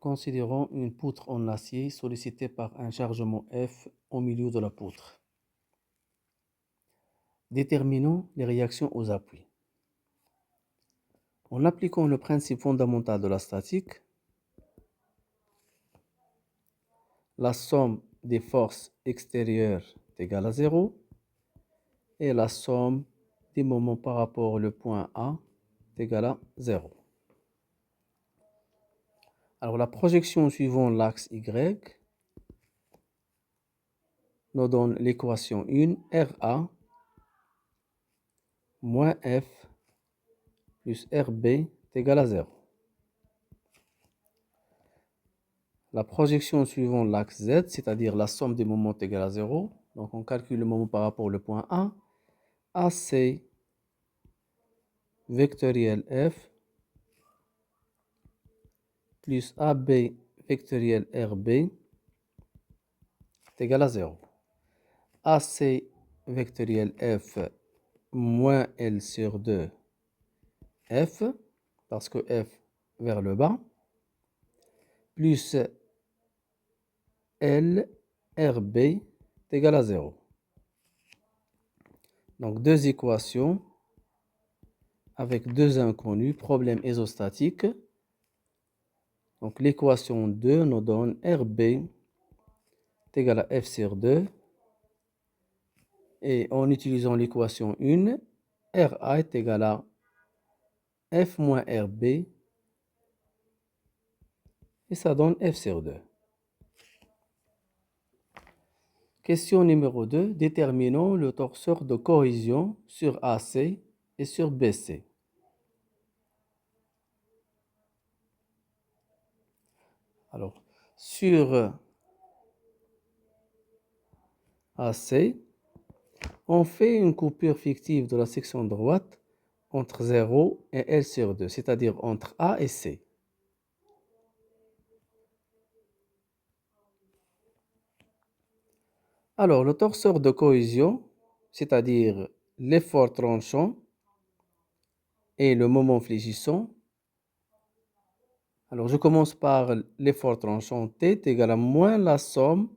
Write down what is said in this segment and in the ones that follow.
Considérons une poutre en acier sollicitée par un chargement F au milieu de la poutre. Déterminons les réactions aux appuis. En appliquant le principe fondamental de la statique, la somme des forces extérieures est égale à 0 et la somme des moments par rapport au point A est égale à 0. Alors la projection suivant l'axe Y nous donne l'équation 1, RA moins F plus RB est égal à 0. La projection suivant l'axe Z, c'est-à-dire la somme des moments est égale à 0. Donc on calcule le moment par rapport au point A. AC vectoriel F plus AB vectoriel RB est égal à 0. AC vectoriel F moins L sur 2 F, parce que F vers le bas, plus L RB est égal à 0. Donc deux équations avec deux inconnus, problème isostatique. Donc l'équation 2 nous donne RB est égal à F sur 2. Et en utilisant l'équation 1, RA est égal à F moins RB. Et ça donne F sur 2. Question numéro 2. Déterminons le torseur de cohésion sur AC et sur BC. Alors, sur AC, on fait une coupure fictive de la section droite entre 0 et L sur 2, c'est-à-dire entre A et C. Alors, le torseur de cohésion, c'est-à-dire l'effort tranchant et le moment fléchissant. Alors, je commence par l'effort tranchant T est égal à moins la somme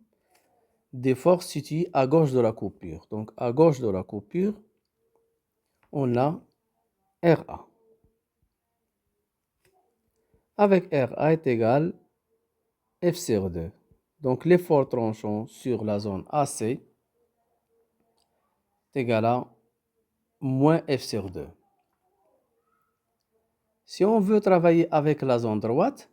des forces situées à gauche de la coupure. Donc, à gauche de la coupure, on a RA. Avec RA est égal F sur 2. Donc, l'effort tranchant sur la zone AC est égal à moins F sur 2. Si on veut travailler avec la zone droite,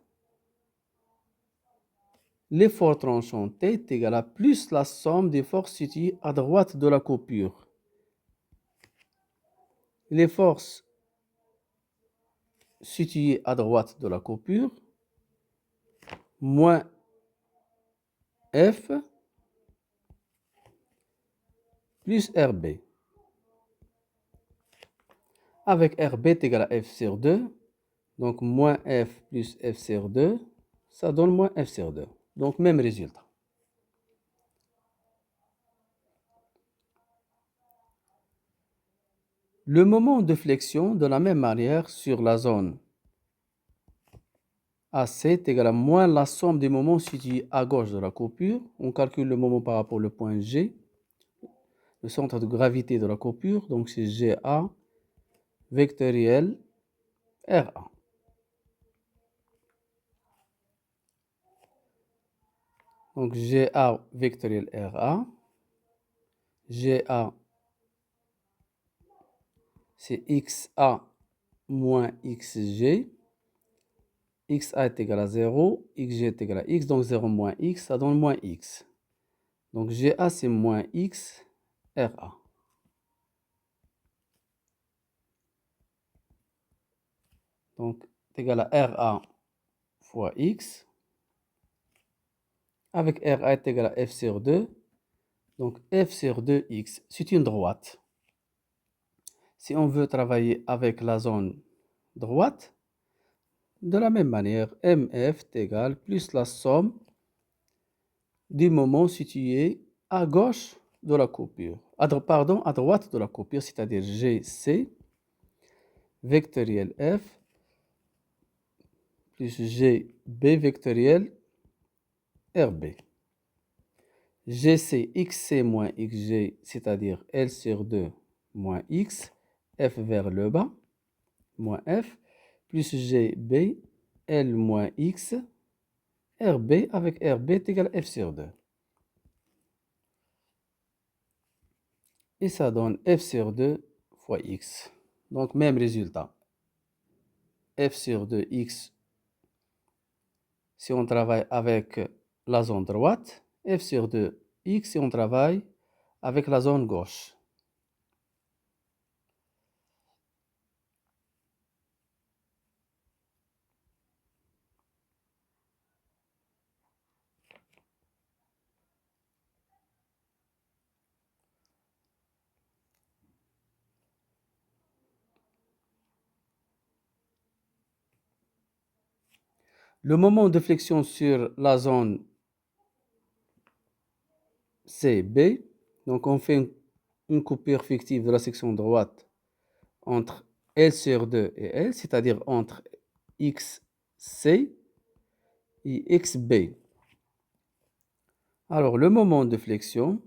l'effort tranchant T est égal à plus la somme des forces situées à droite de la coupure. Les forces situées à droite de la coupure, moins F plus RB. Avec RB est égal à F sur 2, donc moins F plus F sur 2, ça donne moins F sur 2. Donc même résultat. Le moment de flexion, de la même manière, sur la zone AC est égal à moins la somme des moments situés à gauche de la coupure. On calcule le moment par rapport au point G, le centre de gravité de la coupure. Donc c'est GA vectoriel RA. Donc GA vectoriel RA. GA, c'est XA moins XG. XA est égal à 0, XG est égal à X, donc 0 moins X, ça donne moins X. Donc GA, c'est moins X, RA. Donc, c'est égal à RA fois X. Avec RA est égal à F sur 2. Donc, F sur 2X, c'est une droite. Si on veut travailler avec la zone droite, de la même manière, MF est égal plus la somme des moments situés à gauche de la coupure. Pardon, à droite de la coupure, c'est-à-dire GC, vectoriel F, plus GB vectoriel RB. G, c'est XC moins XG, c'est-à-dire L sur 2 moins X, F vers le bas, moins F, plus GB, L moins X, RB avec RB est égal à F sur 2. Et ça donne F sur 2 fois X. Donc, même résultat. F sur 2 X, si on travaille avec la zone droite, F sur 2 X si on travaille avec la zone gauche. Le moment de flexion sur la zone CB, donc on fait une coupure fictive de la section droite entre L sur 2 et L, c'est-à-dire entre XC et XB. Alors, le moment de flexion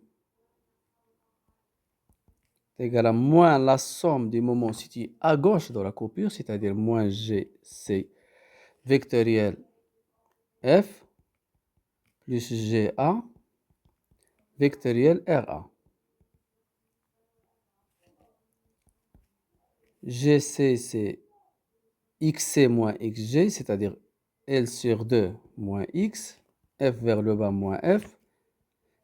est égal à moins la somme des moments situés à gauche de la coupure, c'est-à-dire moins GC vectoriel F plus GA vectoriel RA. GC, c'est XC moins XG, c'est-à-dire L sur 2 moins X, F vers le bas moins F.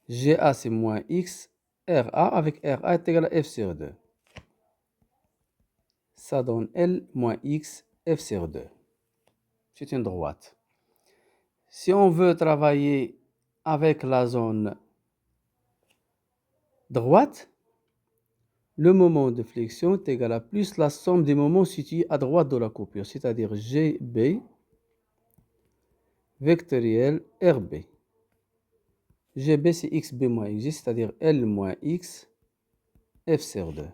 GA, c'est moins X, RA avec RA est égal à F sur 2. Ça donne L moins X, F sur 2. C'est une droite. Si on veut travailler avec la zone droite, le moment de flexion est égal à plus la somme des moments situés à droite de la coupure, c'est-à-dire GB vectoriel RB. GB, c'est XB moins XG, c'est-à-dire L moins X, F sur 2.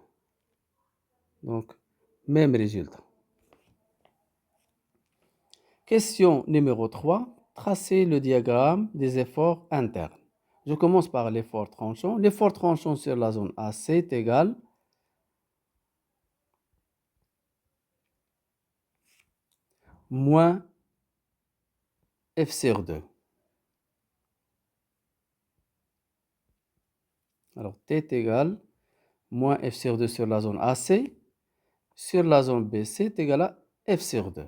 Donc, même résultat. Question numéro 3. Tracez le diagramme des efforts internes. Je commence par l'effort tranchant. L'effort tranchant sur la zone AC est égal moins F sur 2. Alors, T est égal moins F sur 2 sur la zone AC. Sur la zone BC est égal à F sur 2.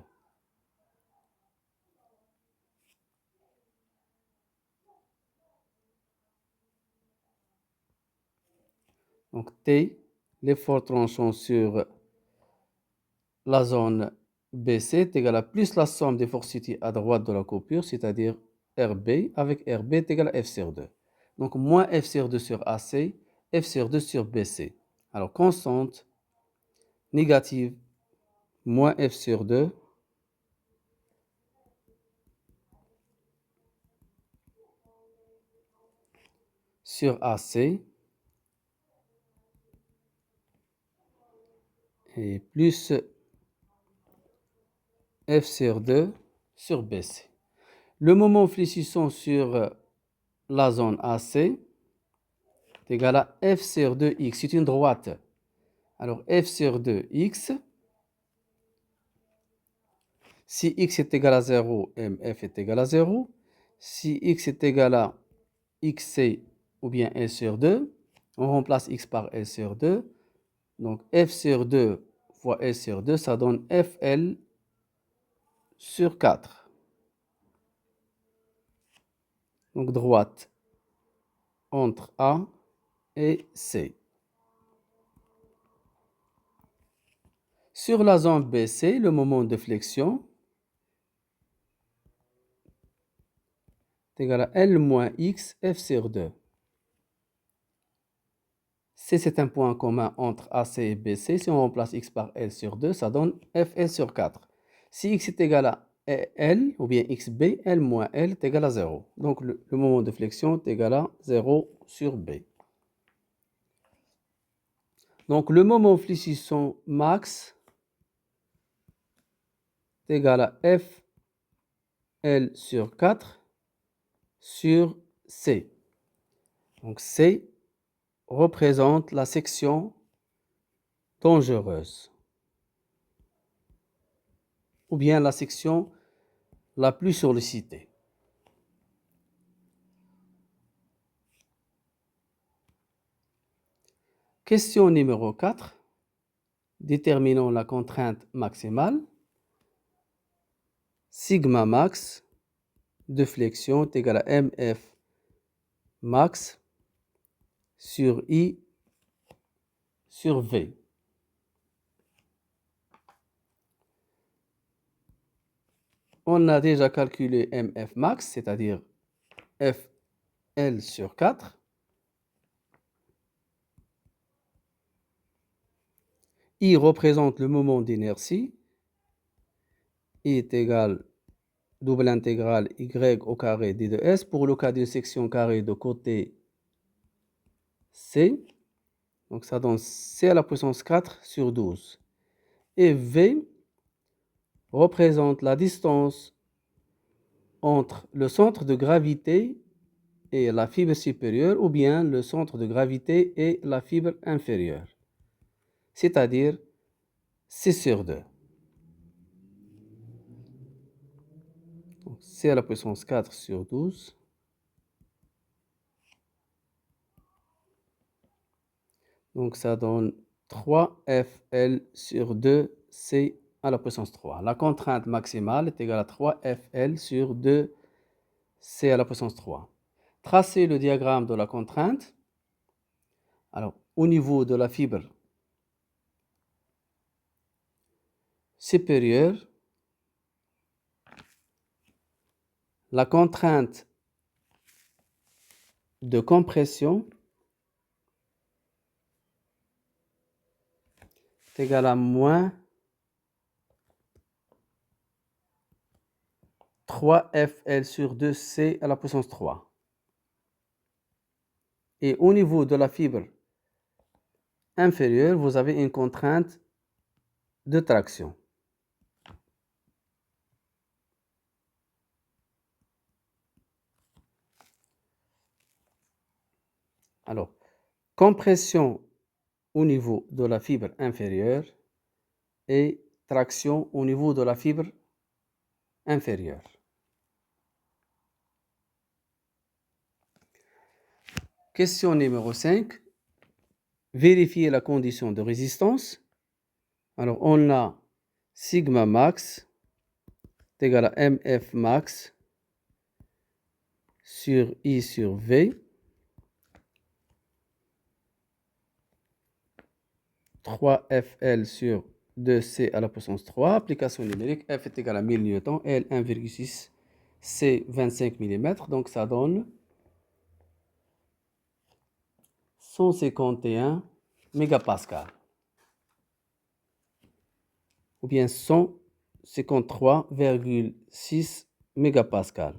Donc, T, l'effort tranchant sur la zone BC est égal à plus la somme des forces situées à droite de la coupure, c'est-à-dire RB avec RB est égal à F sur 2. Donc, moins F sur 2 sur AC, F sur 2 sur BC. Alors, constante négative, moins F sur 2 sur AC et plus F sur 2 sur BC. Le moment fléchissant sur la zone AC est égal à F sur 2x. C'est une droite. Alors, F sur 2x, si x est égal à 0, mf est égal à 0. Si x est égal à xc ou bien L sur 2, on remplace x par L sur 2. Donc, F sur 2 fois L sur 2, ça donne FL sur 4. Donc, droite entre A et C. Sur la zone BC, le moment de flexion est égal à L moins X F sur 2. C, c'est un point commun entre AC et BC. Si on remplace X par L sur 2, ça donne FL sur 4. Si X est égal à L, ou bien XB, L moins L est égal à 0. Donc, le moment de flexion est égal à 0 sur B. Donc, le moment fléchissant max est égal à F L sur 4 sur C. Donc C représente la section dangereuse, ou bien la section la plus sollicitée. Question numéro 4. Déterminons la contrainte maximale. Sigma max de flexion est égal à MF max sur I sur V. On a déjà calculé MF max, c'est-à-dire FL sur 4. I représente le moment d'inertie. I est égal double intégrale y au carré d de s pour le cas d'une section carrée de côté C. Donc ça donne C à la puissance 4 sur 12. Et V représente la distance entre le centre de gravité et la fibre supérieure, ou bien le centre de gravité et la fibre inférieure, c'est-à-dire C sur 2. Donc, C à la puissance 4 sur 12. Donc ça donne 3FL sur 2C à la puissance 3. La contrainte maximale est égale à 3FL sur 2C à la puissance 3. Tracez le diagramme de la contrainte. Alors, au niveau de la fibre supérieure, la contrainte de compression est égale à moins 3FL sur 2C à la puissance 3. Et au niveau de la fibre inférieure, vous avez une contrainte de traction. Alors, compression au niveau de la fibre inférieure et traction au niveau de la fibre inférieure. Question numéro 5. Vérifier la condition de résistance. Alors, on a sigma max est égal à MF max sur I sur V. 3FL sur 2C à la puissance 3. Application numérique, F est égal à 1000 newtons, L 1,6, C 25 mm. Donc ça donne 151 mégapascales. Ou bien 153,6 mégapascales.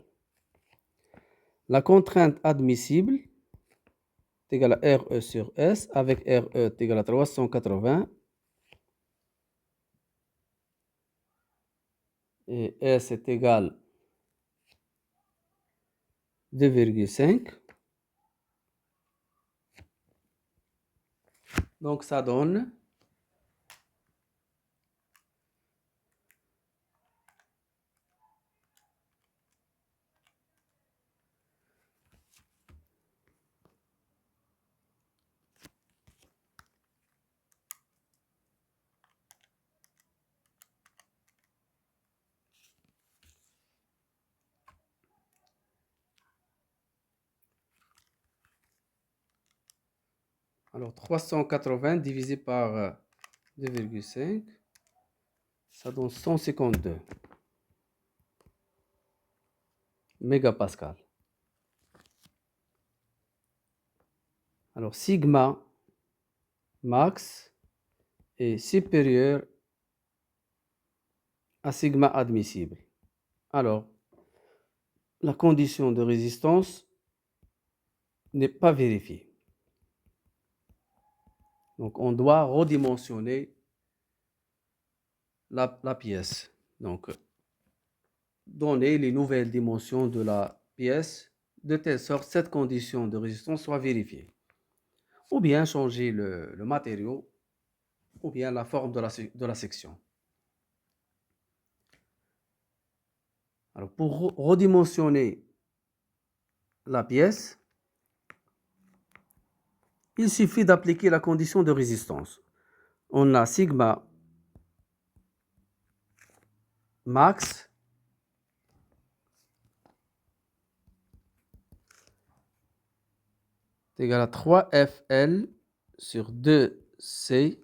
La contrainte admissible est égale à RE sur S, avec RE est égal à 380 et S est égal à 2,5. Donc ça donne alors 380 divisé par 2,5, ça donne 152 mégapascales. Alors sigma max est supérieur à sigma admissible. Alors, la condition de résistance n'est pas vérifiée. Donc, on doit redimensionner la pièce. Donc, donner les nouvelles dimensions de la pièce, de telle sorte que cette condition de résistance soit vérifiée. Ou bien changer le matériau, ou bien la forme de la section. Alors, pour redimensionner la pièce, il suffit d'appliquer la condition de résistance. On a sigma max est égal à 3FL sur 2C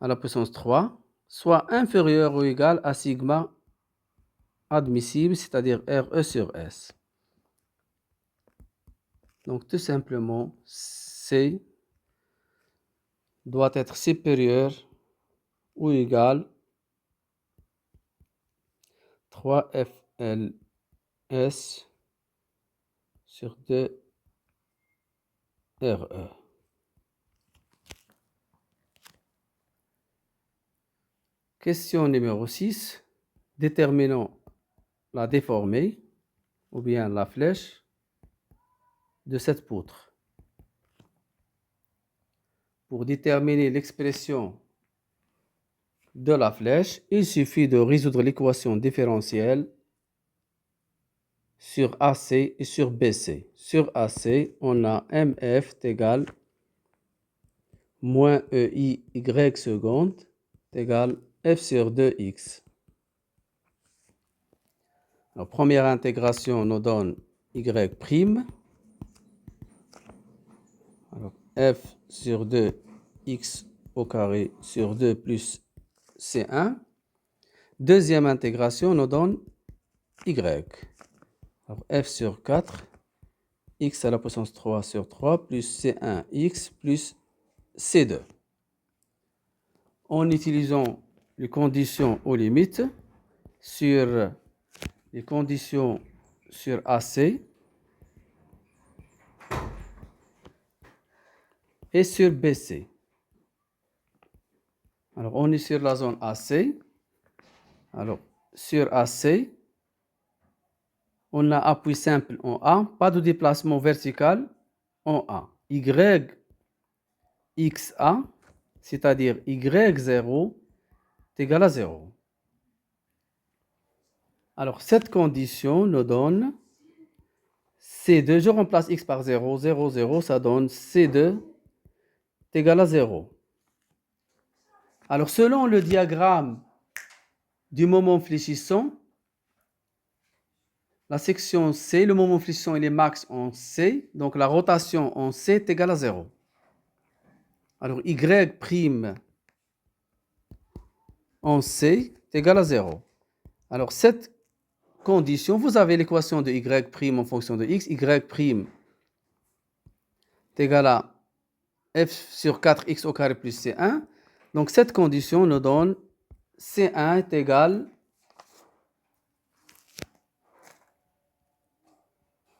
à la puissance 3, soit inférieur ou égal à sigma admissible, c'est-à-dire RE sur S. Donc tout simplement, C doit être supérieur ou égal 3FLS sur 2RE. Question numéro 6. Déterminons la déformée ou bien la flèche de cette poutre. Pour déterminer l'expression de la flèche, il suffit de résoudre l'équation différentielle sur AC et sur BC. Sur AC, on a MF égale moins EI Y seconde égale F sur 2X. Alors, première intégration nous donne Y'. Alors, F sur 2X au carré sur 2 plus C1. Deuxième intégration nous donne Y. Alors, F sur 4, X à la puissance 3 sur 3 plus C1X plus C2. En utilisant les conditions aux limites sur les conditions sur AC et sur BC. Alors, on est sur la zone AC. Alors, sur AC, on a appui simple en A, pas de déplacement vertical en A. YXA, c'est-à-dire Y0 est égal à 0. Alors, cette condition nous donne C2, je remplace X par 0, 0, 0, ça donne C2 est égal à 0. Alors, selon le diagramme du moment fléchissant, la section C, le moment fléchissant, il est max en C, donc la rotation en C est égale à 0. Alors, Y' en C est égal à 0. Alors, cette condition, vous avez l'équation de Y' en fonction de X. Y' est égal à F sur 4X au carré plus C1. Donc, cette condition nous donne C1 est égal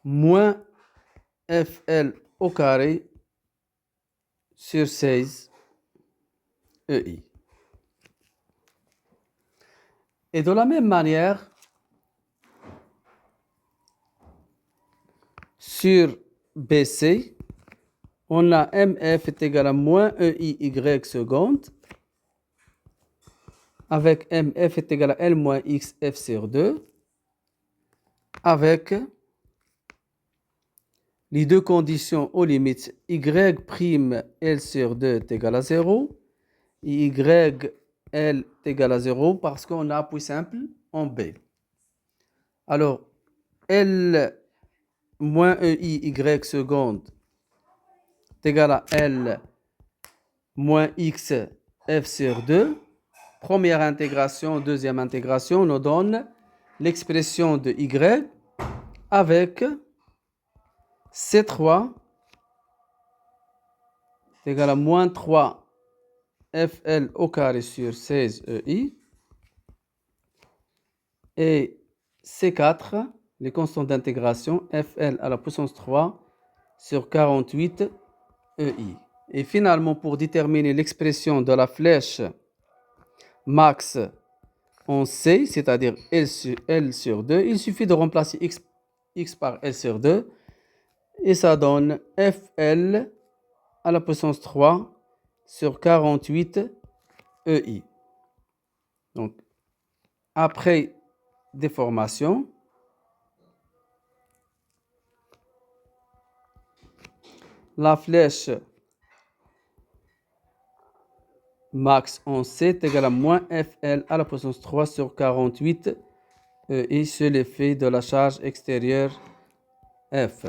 moins FL au carré sur 16 EI. Et de la même manière, sur BC, on a MF est égal à moins EIY seconde, avec MF est égal à L moins X F sur 2, avec les deux conditions aux limites Y' L sur 2 est égal à 0, et YL est égal à 0 parce qu'on a appui simple en B. Alors, L moins EIY seconde est égal à L moins X F sur 2. Première intégration, deuxième intégration nous donne l'expression de Y avec C3 est égal à moins 3 FL au carré sur 16 EI et C4, les constantes d'intégration, FL à la puissance 3 sur 48 EI. Et finalement, pour déterminer l'expression de la flèche max on sait, c'est-à-dire L sur 2, il suffit de remplacer x par L sur 2 et ça donne FL à la puissance 3 sur 48 EI. Donc, après déformation, la flèche max en C est égale à moins FL à la puissance 3 sur 48 EI, c'est l'effet de la charge extérieure F.